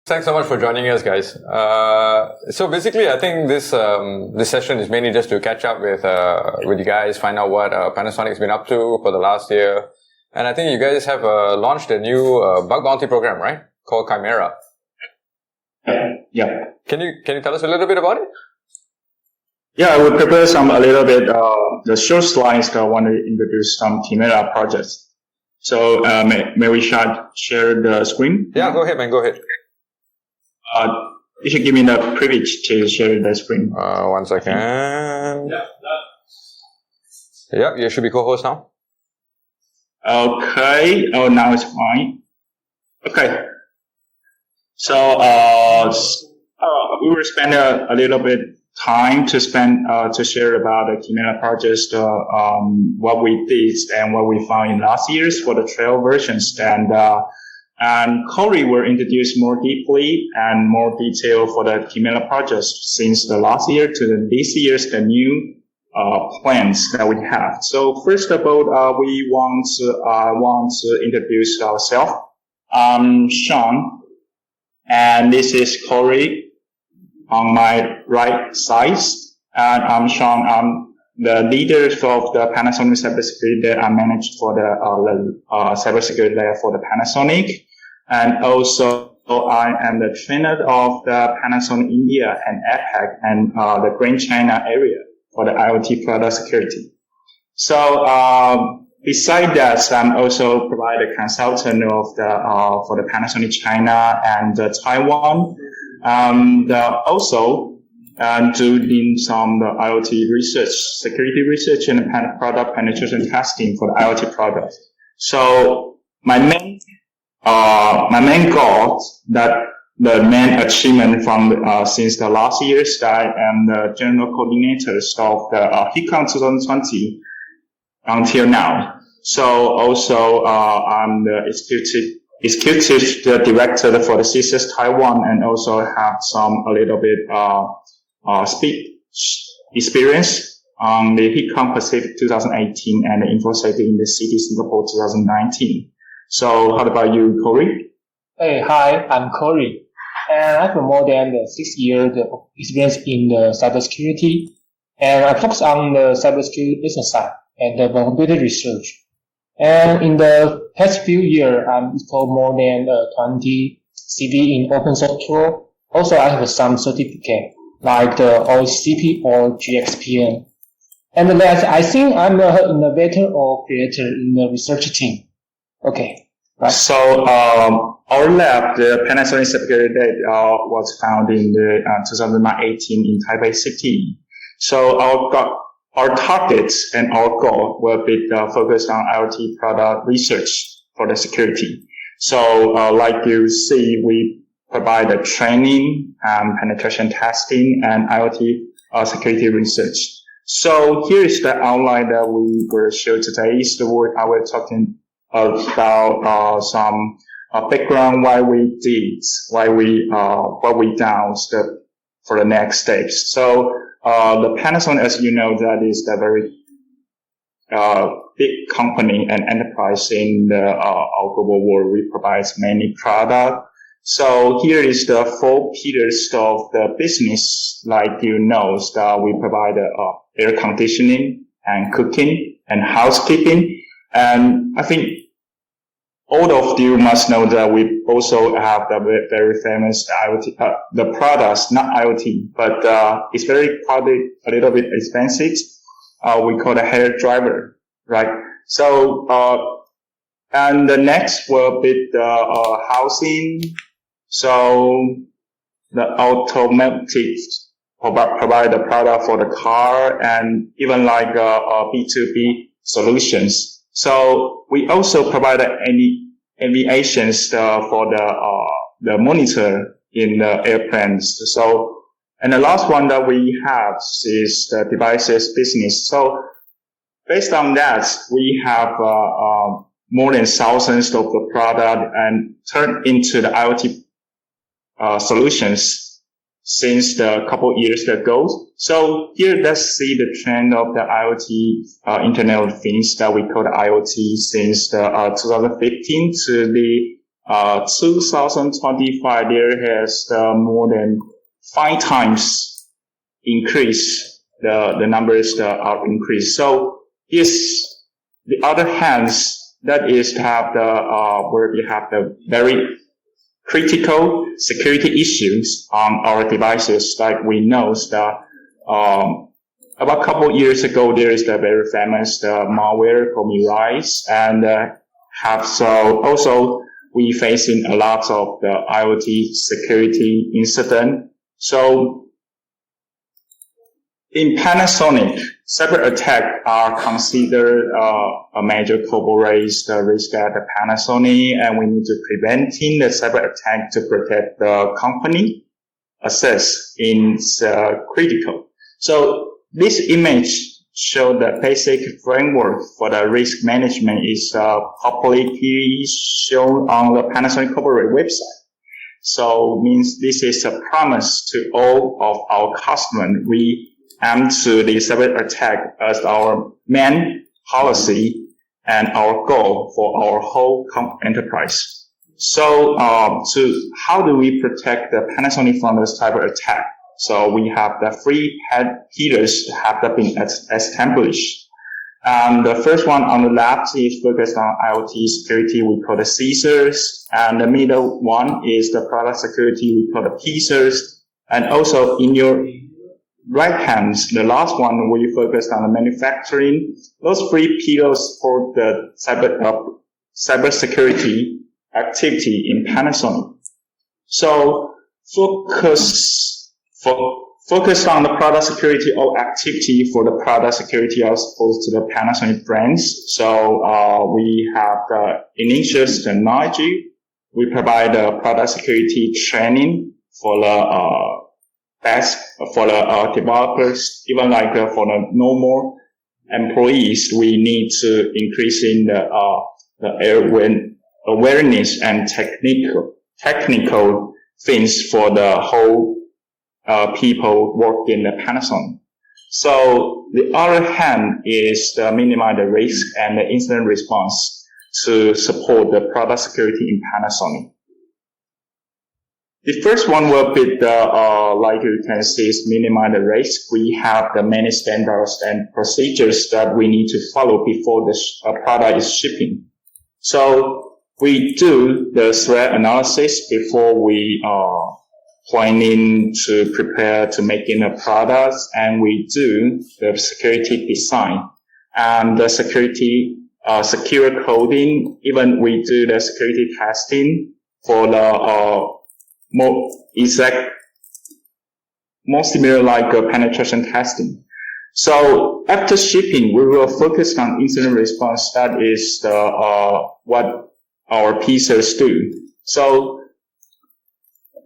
Thanks so much for joining us, guys. So basically, I think this session is mainly just to catch up with you guys, find out what Panasonic's been up to for the last year, and I think you guys have launched a new bug bounty program, right? Called Chimera. Yeah. Can you tell us a little bit about it? Yeah, I will prepare a little bit the short slides that I want to introduce some Chimera projects. So may we share the screen? Yeah, go ahead, man. Go ahead. You should give me the privilege to share the screen. 1 second. Yeah, you should be co-host now. Okay. Oh, now it's fine. Okay. So we will spend a little bit time to share about the Chimera project, what we did and what we found in last year's for the trial versions, and Cory will introduce more deeply and more detail for the Chimera project since the last year to this year's the new plans that we have. So first of all, we want to introduce ourselves. I'm Sean, and this is Cory on my right side. And I'm Sean. I'm the leader of the Panasonic Cyber Security Lab. I manage for the Cyber Security Lab for the Panasonic. And also, I am the trainer of the Panasonic India and APAC and the Greater China area for the IoT product security. So, beside that, I'm also provide a consultant of for the Panasonic China and Taiwan. Also, doing some IoT research, security research, and product penetration testing for the IoT products. So my main goal, that the main achievement from since the last year, that I am the general coordinator of the HITB 2020 until now. So also I'm the executive director for the CSS Taiwan, and also have a little bit experience on the HITB Pacific 2018 and the InfoSec in the City Singapore 2019. So how about you, Cory? Hey, hi, I'm Cory, and I have more than 6 years of experience in the cybersecurity, and I focus on the cybersecurity business side and the vulnerability research. And in the past few years, I'm exposed more than 20 CV in open source tool. Also, I have some certificate like the OCP or GXPN. And last, I think I'm an innovator or creator in the research team. Okay. Right. So, our lab, the Panasonic Cyber Security Lab, was founded in 2018 in Taipei City. So our targets and our goal will be focused on IoT product research for the security. So, like you see, we provide the training, penetration testing, and IoT security research. So here is the outline that we will show today. I will talking about some background, why we did, what we done for the next steps. So the Panasonic, as you know, that is a very big company and enterprise in our global world. We provide many products. So here is the 4 pillars of the business. Like you know, that we provide air conditioning and cooking and housekeeping. And I think all of you must know that we also have the very famous IoT, the products, not IoT, but it's probably a little bit expensive. We call the hair dryer, right? So, and the next will be the housing. So the automotive provide the product for the car, and even like B2B solutions. So we also provide any aviations for the monitor in the airplanes. So, and the last one that we have is the devices business. So based on that, we have more than thousands of the product and turned into the IoT solutions since the couple years ago. So here let's see the trend of the IoT Internet of Things that we call the IoT since the 2015 to the 2025, there has more than 5 times increase. The numbers are increased. So yes, the other hands, that is to have where we have the very critical security issues on our devices. Like we know that about a couple of years ago, there is the very famous malware called Chimera, and also we facing a lot of the IoT security incident. So in Panasonic, cyber attacks are considered a major corporate risk at Panasonic, and we need to preventing the cyber attack to protect the company assets is critical. So this image shows the basic framework for the risk management is publicly shown on the Panasonic corporate website. So means this is a promise to all of our customers. We aim to the cyber attack as our main policy and our goal for our whole enterprise. So, how do we protect the Panasonic from the cyber attack? So we have the 3 pillars have been established. The first one on the left is focused on IoT security. We call the CSERS, and the middle one is the product security. We call the PSERS, and also in your right hand, the last one, we focused on the manufacturing. Those 3 pillars for the cyber security activity in Panasonic. So focus on the product security or activity for the product security as opposed to the Panasonic brands. So we have the initial technology. We provide the product security training for the developers, even like for the normal employees. We need to increase in the awareness and technical things for the whole people work in the Panasonic. So the other hand is to minimize the risk and the incident response to support the product security in Panasonic. The first one will be like you can see, is minimize the risk. We have the many standards and procedures that we need to follow before the product is shipping. So we do the threat analysis before we planning to prepare to making a product, and we do the security design and the security secure coding. Even we do the security testing for the more similar like penetration testing. So after shipping, we will focus on incident response. That is what our PSERS do. So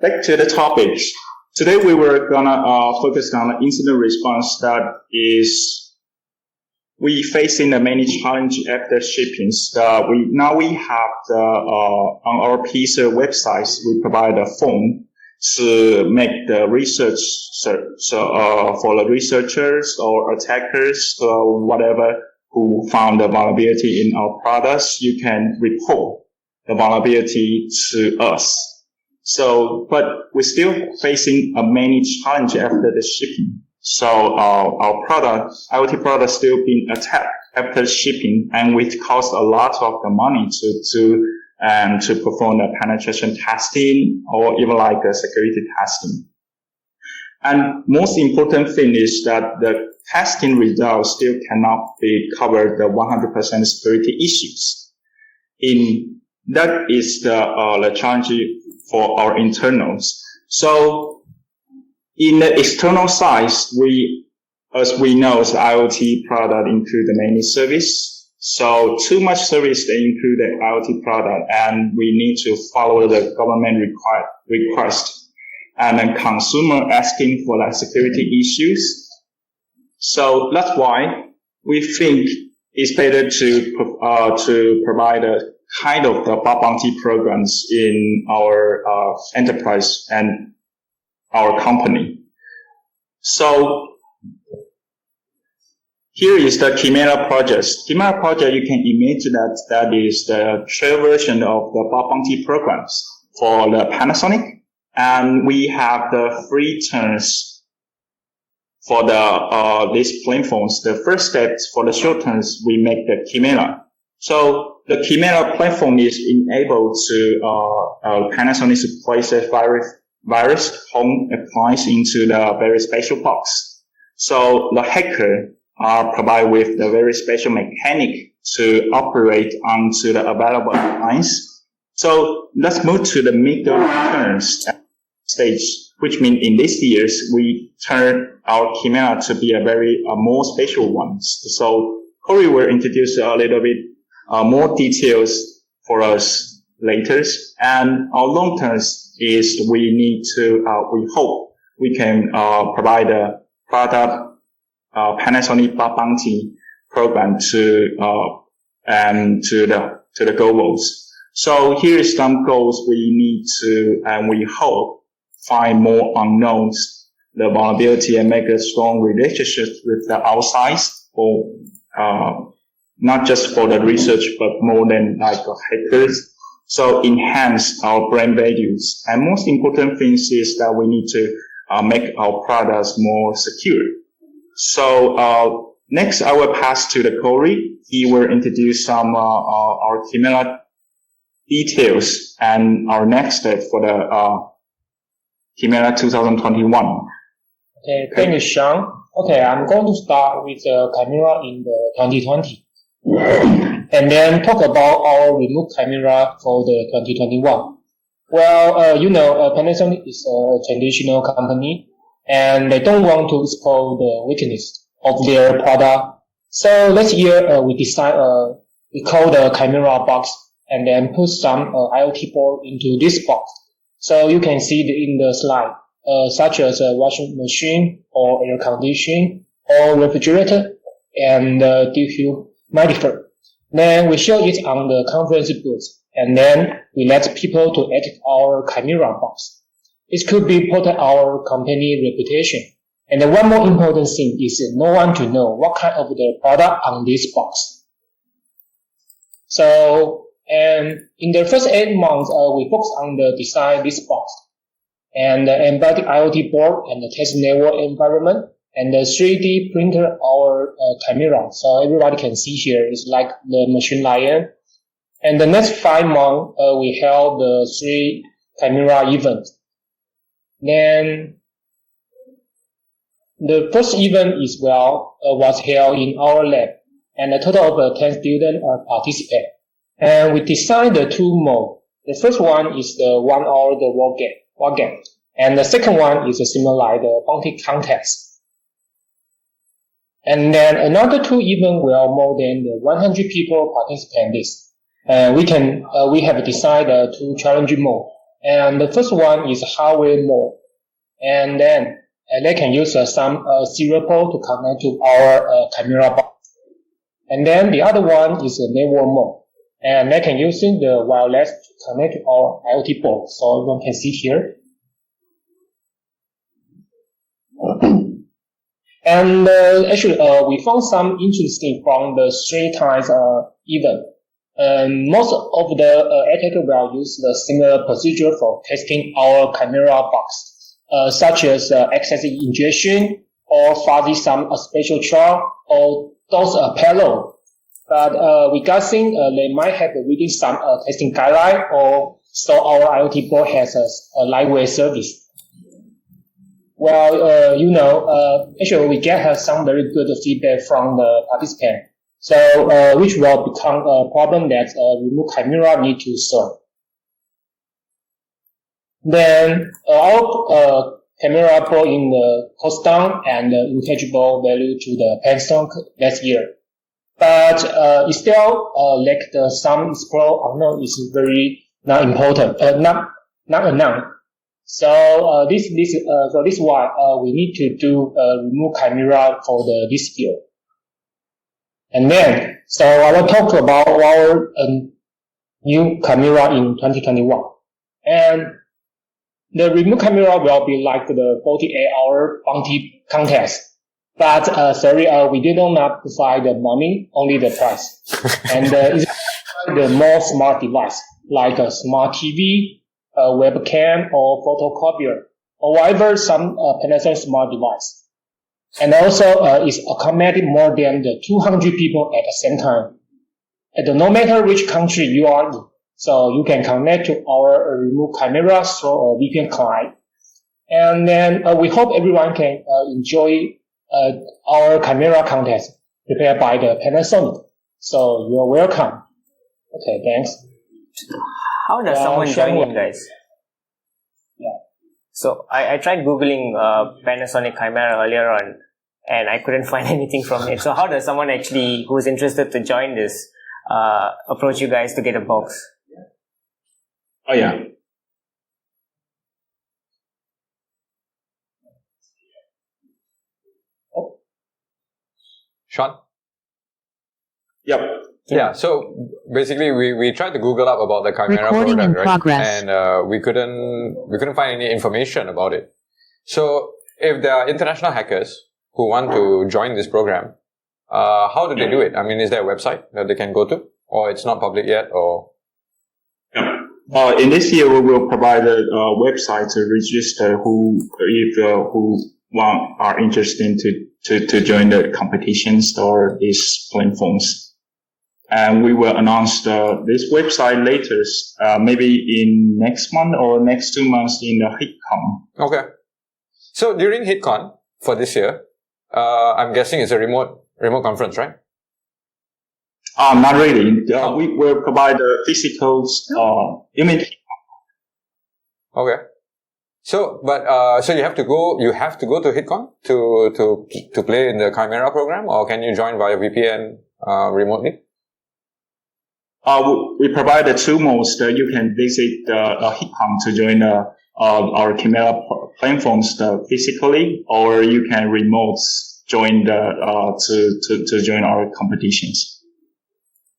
back to the topic. Today we were gonna focus on the incident response. That is, we facing the many challenges after shipping. We have on our PSERS websites, we provide a form to make the research. For the researchers or attackers or whatever who found the vulnerability in our products, you can report the vulnerability to us. So, but we're still facing many challenges after the shipping. So our product, IoT product, still being attacked after shipping, and which costs a lot of the money to perform the penetration testing or even like a security testing. And most important thing is that the testing results still cannot be covered the 100% security issues. That is the challenge for our internals. So in the external side, as we know, the IoT product include the many service. So too much service they include the IoT product, and we need to follow the government request, and then consumer asking for that security issues. So that's why we think it's better to provide a kind of the bug bounty programs in our enterprise and our company. So here is the Chimera project. Chimera project, you can imagine that is the trail version of the bug bounty programs for the Panasonic. And we have the free turns for the these platforms. The first step for the short turns, we make the Chimera. So the Chimera platform is enabled to Panasonic to place a virus home appliance into the very special box. So the hacker are provided with the very special mechanic to operate onto the available appliance. So let's move to the middle turns stage, which means in these years, we turn our Chimera to be a very more special one. So Cory will introduce a little bit more details for us later. And our long terms is we need to, we hope we can provide a product Panasonic bug bounty program to the goals. So here is some goals we need to, and we hope, find more unknowns, the vulnerability, and make a strong relationship with the outside, or not just for the research, but more than like hackers. So enhance our brand values. And most important things is that we need to make our products more secure. So next I will pass to the Cory. He will introduce some our Chimera details and our next step for the Chimera 2021. Okay, thank you, Sean. Okay, I'm going to start with Chimera in the 2020. And then talk about our remote Chimera for the 2021. Well, Panasonic is a traditional company, and they don't want to expose the weakness of their product. So last year, we call the Chimera box, and then put some IoT board into this box. So you can see in the slide, such as a washing machine or air conditioning or refrigerator and dehumidifier. Then we show it on the conference booth, and then we let people to edit our Chimera box. It could be protect our company reputation. And then one more important thing is no one to know what kind of the product on this box. So, and in the first 8 months, we focus on the design this box and the embedded IoT board and the test network environment and the 3D printer our Chimera. So everybody can see here is like the machine lion. And the next 5 months, we held the 3 Chimera events. Then the first event was held in our lab, and a total of 10 students participate. And we designed the 2 modes. The first one is the 1 hour the war game, and the second one is similar like the bounty contest. And then another 2 events where more than 100 people participate in this. We have designed 2 challenging modes. And the first one is hardware mode. And then they can use some serial port to connect to our Chimera box. And then the other one is a network mode. And they can use the wireless to connect to our IoT board. So everyone can see here. And actually, we found some interesting from the 3 times event. Most of the attackers will use the similar procedure for testing our Chimera box, such as access injection or fuzzy some special chart or those payload. But we guessing they might have reading some testing guideline, or so our IoT board has a lightweight service. Well, actually we get some very good feedback from the participant. So, which will become a problem that remote Chimera need to solve. Then, our Chimera brought in the cost down and intangible value to the Panasonic last year. But, it still, like some explore unknown is very not important, not unknown. So, this is why, we need to do, remote Chimera for this year. And then, so I will talk about our new Chimera in 2021. And the remote Chimera will be like the 48-hour bounty contest. But sorry, we did not provide the money, only the price. And it's the more smart device, like a smart TV, a webcam, or photocopier, or whatever some Panasonic smart device. And also, it's accommodated more than the 200 people at the same time. And no matter which country you are in, so you can connect to our remote Chimera through a VPN client. And then we hope everyone can enjoy our Chimera contest prepared by the Panasonic. So you're welcome. Okay, thanks. How does someone join in, guys? Yeah. So I tried Googling Panasonic Chimera earlier on, and I couldn't find anything from it. So how does someone actually who's interested to join this approach you guys to get a box? Oh, yeah. Sean? Yep. Yeah, so basically we tried to Google up about the Chimera Recording product, in right? progress. And we couldn't find any information about it. So if there are international hackers who want to join this program, how do they do it? I mean, is there a website that they can go to, or it's not public yet, or? In this year, we will provide a website to register who are interested to join the competitions or these platforms. And we will announce this website later, maybe in next month or next 2 months in the HITCon. Okay. So during HITCon for this year, I'm guessing it's a remote conference, right? Not really. We will provide the physical image. Okay. So, but so you have to go to HITCon to play in the Chimera program, or can you join via VPN remotely? We provide the two modes that you can visit HITCon to join our Chimera platforms physically, or you can remote join to join our competitions.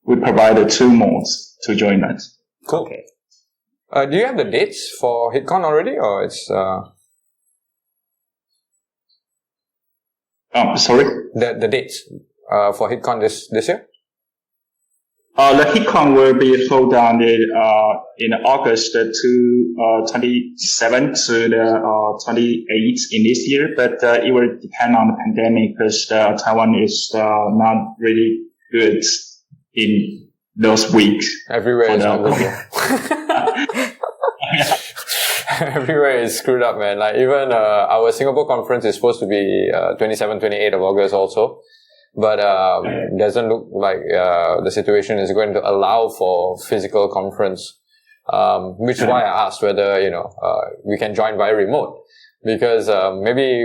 We provide the two modes to join that. Cool. Okay. Do you have the dates for HITCon already, or it's sorry? the dates for HITCon this year? The HITCon will be held down in August to 27th to the 28th in this year, but it will depend on the pandemic because Taiwan is not really good in those weeks. Everywhere is not good. Everywhere is screwed up, man. Like even our Singapore conference is supposed to be 27, 28 of August also. But doesn't look like the situation is going to allow for physical conference, which is why I asked whether we can join via remote, because maybe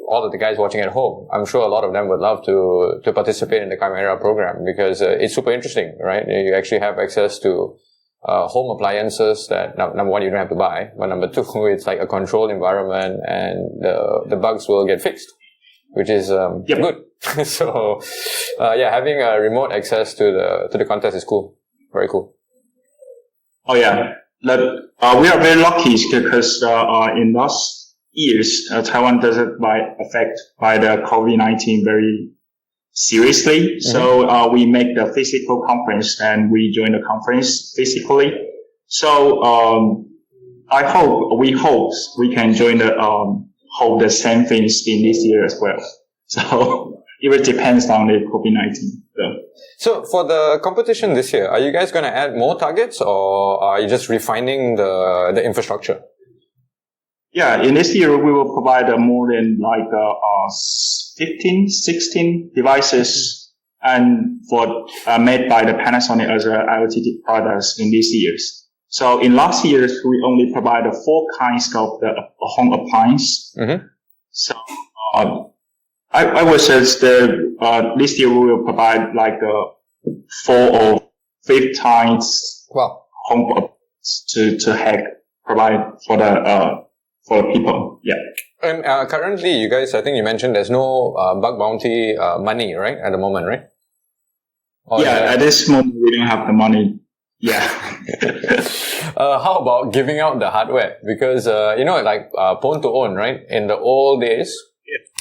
all of the guys watching at home, I'm sure a lot of them would love to participate in the Chimera program because it's super interesting, right? You actually have access to home appliances that number one you don't have to buy, but number two it's like a controlled environment and the bugs will get fixed, which is good. So, having remote access to the contest is cool. Very cool. Oh yeah, we are very lucky because in last years Taiwan doesn't affect by the COVID-19 very seriously. Mm-hmm. So we make the physical conference and we join the conference physically. So we hope we can join hold the same things in this year as well. So it will depends on the COVID-19. So for the competition this year, are you guys going to add more targets or are you just refining the infrastructure? Yeah, in this year we will provide more than 15, 16 devices and made by the Panasonic as IoT products in these years. So in last years we only provided 4 kinds of the home appliance. Mm-hmm. So I would say this year we will provide 4 or 5 times home appliance to provide for the people. Yeah. And currently, you guys, I think you mentioned there's no bug bounty money, right? At the moment, right? At this moment we don't have the money. Yeah. How about giving out the hardware? Because, phone to own, right? In the old days,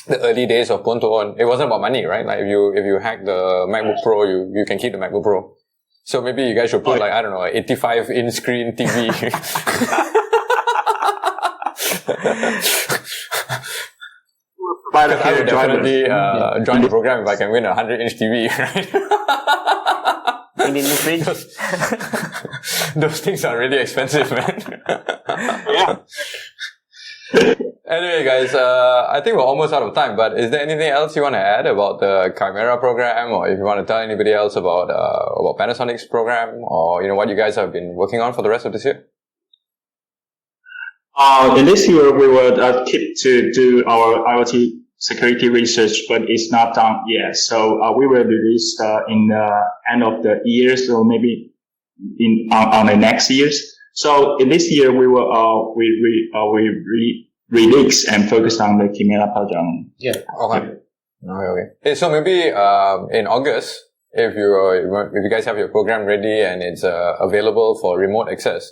the early days of phone to own, it wasn't about money, right? Like if you hack the MacBook Pro, you can keep the MacBook Pro. So maybe you guys should put like, I don't know, 85 inch screen TV. Because I would definitely join the program if I can win a 100-inch TV, right? In the fridge. Those things are really expensive, man. Yeah. Anyway, guys, I think we're almost out of time, but is there anything else you want to add about the Chimera program, or if you want to tell anybody else about Panasonic's program, or, what you guys have been working on for the rest of this year? In this year, we will keep to do our IoT security research, but it's not done yet. So we will release in the end of the year, so maybe on the next years. So in this year, we will release and focus on the Chimera project. Yeah. Okay. Okay. So maybe in August, if you guys have your program ready and it's available for remote access,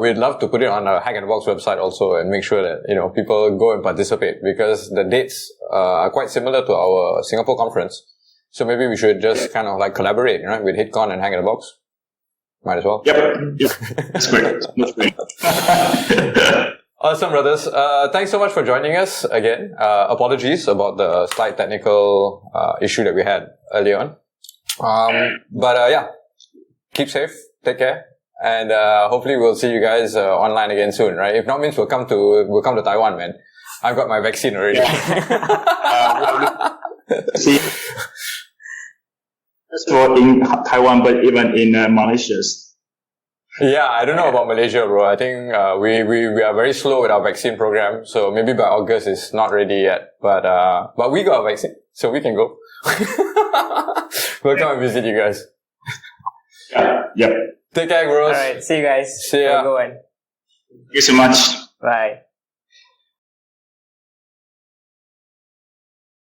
we'd love to put it on our Hack in the Box website also and make sure that, people go and participate, because the dates are quite similar to our Singapore conference. So maybe we should just kind of like collaborate, right, with HitCon and Hack in the Box. Might as well. Yep. That's great. That's great. Awesome, brothers. Thanks so much for joining us again. Apologies about the slight technical issue that we had earlier on. But yeah, keep safe. Take care. And hopefully we'll see you guys online again soon, right? If not, means we'll come to Taiwan, man. I've got my vaccine already. See, for in Taiwan, but even in Malaysia. Yeah, I don't know about Malaysia, bro. I think we are very slow with our vaccine program, so maybe by August it's not ready yet. But we got a vaccine, so we can go. We'll come and visit you guys. Yep. Take care, bros. All right. See you guys. See ya. Go on. Thank you so much. Bye.